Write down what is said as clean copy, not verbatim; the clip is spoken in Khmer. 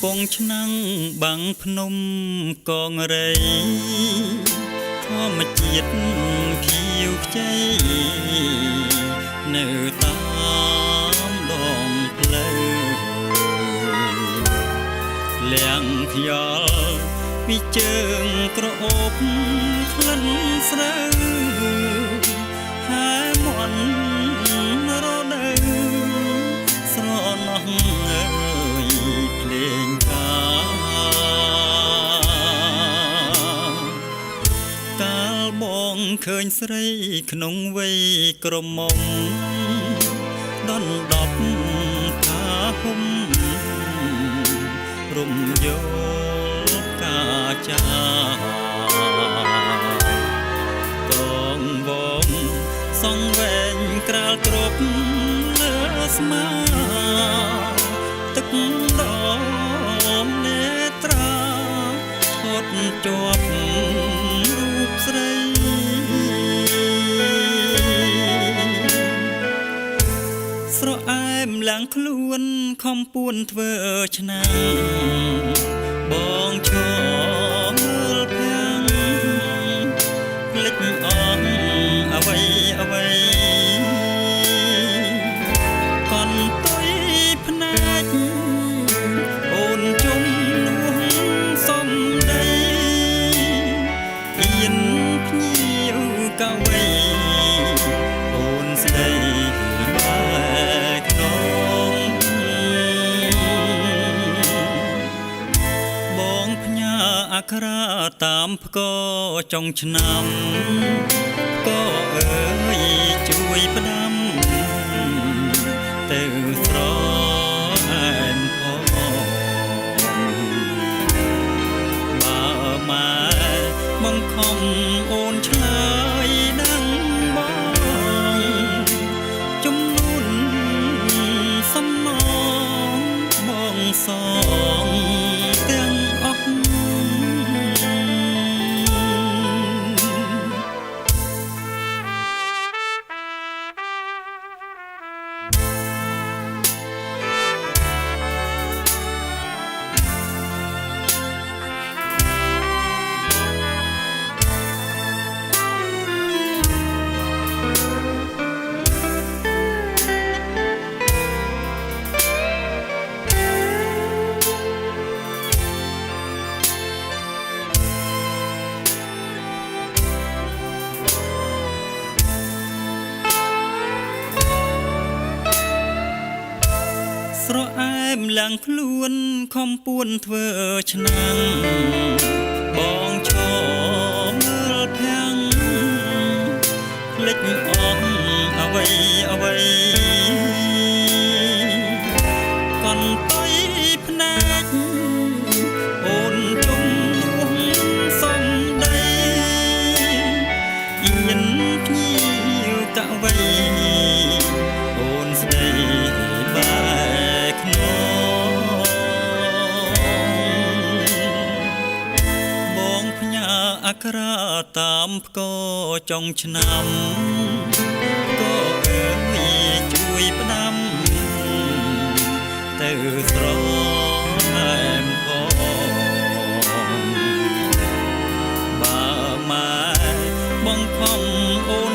ពងឆ្នាំងបាំងភ្នំកងរៃធម្មជាតិខៀវខ្ចីនៅតាមដងផ្លូវលៀងខ្យល់ពីជើងក្រអូបក្លិនស្រូវហើមន់រដូវស្រណោះអើយភ្លេងកាលបងឃើញស្រីក្នុងវ័យក្រមុំដុនដប់ខាហុំរំយោលកាចាតងបងសងវែងក្រាលទ្រពលើស្មាទឹកដមនេត្រាថត់ជាប់រូបស្រីស្រអែមឡើងខ្លួនខំពួនធ្វើឆ្នាំបងឈរមើលភាំងភ្លេចអស់អ្វីអ្វីកន់ទុយភ្នែកអូនជុំនោះសំដីអៀនភ្ញៀវកវីអូនស្ដីបែកនងបងផ្ញើអក្សរាតាមផ្គរចុងឆ្នាំក៏អើយជួយផ្ដាំទៅស្រែនផងបើម៉ែបង្ខំអូនឆ្លើយដឹងបងជំនួនសំណងបងសងទាំងអស់ស្រអែមឡើងខ្លួនខំពួនធ្វើឆ្នាំបងឈរមើលភាំងភ្លេចអស់អ្វីអ្វីកន់ទុយភ្នែកអូនជុំនោះសំដីអៀនភ្ញៀវកវីអូនស្ដីបែអក្សរាតាមផ្គរចុងឆ្នាំក៏អើយជួយផ្ដាំទៅស្រែមផងបើម៉ែបង្ខំអូន